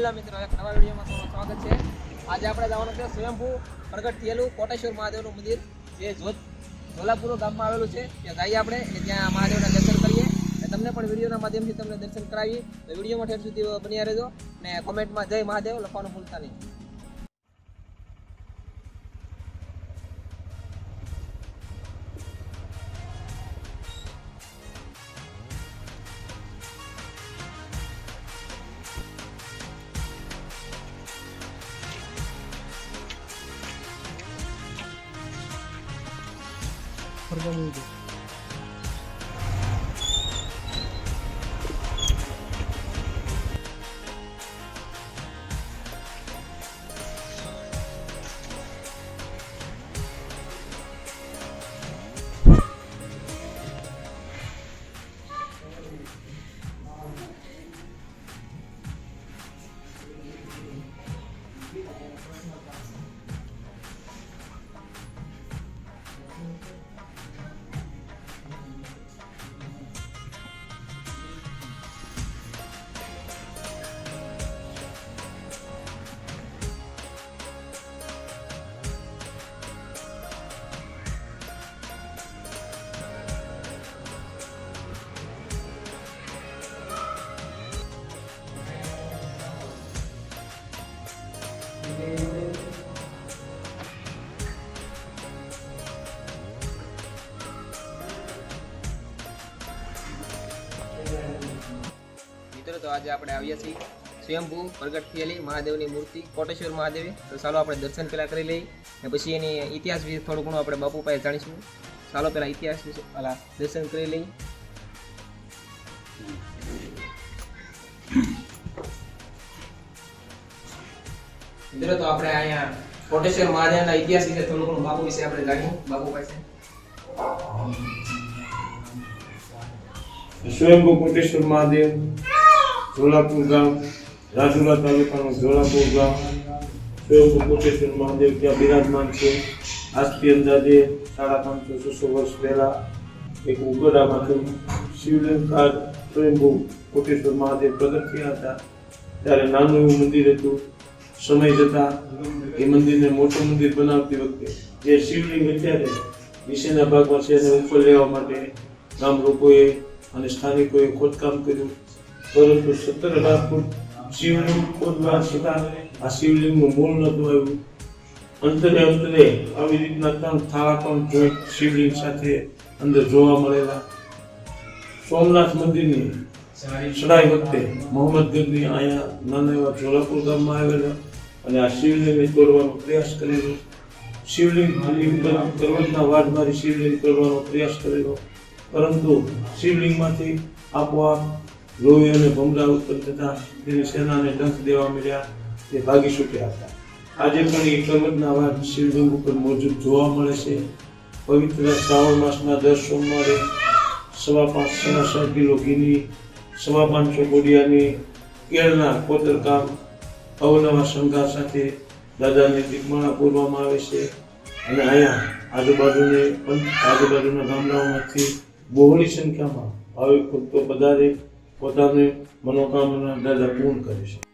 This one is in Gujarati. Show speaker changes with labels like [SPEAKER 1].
[SPEAKER 1] રામ મિત્રો, એક નવા વિડીયોમાં તમારું સ્વાગત છે। આજે આપણે જવાનું છે સ્વયંભૂ પ્રગટ થયેલું કોટેશ્વર મહાદેવનું મંદિર જે ઝોલાપુર ગામમાં આવેલું છે। ત્યાં જઈએ આપણે ત્યાં મહાદેવના દર્શન કરીએ અને તમને પણ વિડીયોના માધ્યમથી તમને દર્શન કરાવીએ। તો વિડીયોમાં ઠેર સુધી બન્યા રહેજો અને કોમેન્ટમાં જય મહાદેવ લખવાનું ભૂલતા નહીં। મિત્રો, તો આજે આપણે આવ્યા છીએ સ્વયંભૂ પ્રગટ થયેલી મહાદેવની મૂર્તિ કોટેશ્વર મહાદેવી। તો ચાલો આપણે દર્શન પહેલા કરી લઈએ અને પછી એની ઇતિહાસ વિશે થોડું ઘણું આપણે બાપુ પાસે જાણીશું। ચાલો પહેલા ઇતિહાસ વિશે પહેલા દર્શન કરી લઈએ। મિત્રો, તો આપણે અહીંયા કોટેશ્વર મહાદેવના ઇતિહાસ વિશે થોડું ઘણું બાપુ વિશે આપણે જાણીશું બાપુ પાસે।
[SPEAKER 2] સ્વયંભૂ કોટેશ્વર મહાદેવ ઝોલાપુર ગામ, રાજુલા તાલુકાનું ઝોલાપુર ગામ સ્વયંભૂ કોટેશ્વર મહાદેવ ત્યાં બિરાજમાન છે। આજથી અંદાજે 550-600 વર્ષ પહેલા એક ઉગડામાંથી શિવલિંગ કાર સ્વયંભૂ કોટેશ્વર મહાદેવ પ્રગટ થયા હતા। ત્યારે નાનું એવું મંદિર હતું। સમય જતાં એ મંદિરને મોટું મંદિર બનાવતી વખતે જે શિવલિંગ અત્યારે નીચેના ભાગમાં છે એને ઉપર લેવા માટે ગામ લોકોએ અને સ્થાનિકોએ ખોદકામ કર્યું, પરંતુ 17,000 ફૂટ શિવલિંગ ખોદવા છતાં આ શિવલિંગનું મૂળ નહોતું આવ્યું। અંતરે આવી રીતના 3 થાળા પણ જોઈન્ટ શિવલિંગ સાથે અંદર જોવા મળેલા। સોમનાથ મંદિરની ચડાઈ વખતે મોહમ્મદ ગઝની અહીંયા નાના એવા ઝોલાપુર ગામમાં આવેલા અને આ શિવલિંગને તોડવાનો પ્રયાસ કરેલો। શિવલિંગ પર્વતના વાટમાંથી શિવલિંગ તોડવાનો પ્રયાસ કરેલો, પરંતુ શિવલિંગમાંથી આપોઆપ લોહી અને ભમરા ઉત્પન્ન થતા તેની સેનાને ડંખ દેવા મળ્યા, તે ભાગી છૂટ્યા હતા। આજે પણ એ પર્વતના વાટ શિવલિંગ ઉપર મોજૂદ જોવા મળે છે। પવિત્ર શ્રાવણ માસના દર સોમવારે 5.5 કિલો ઘીની 550 કોડિયાની કેળના કોતરકામ અવનવા શણગાર સાથે દાદાને દીપમાળા પૂરવામાં આવે છે અને અહીંયા આજુબાજુના ગામડાઓમાંથી બહોળી સંખ્યામાં ભાવિક ભક્તો પધારે પોતાની મનોકામના દાદા પૂર્ણ કરે છે।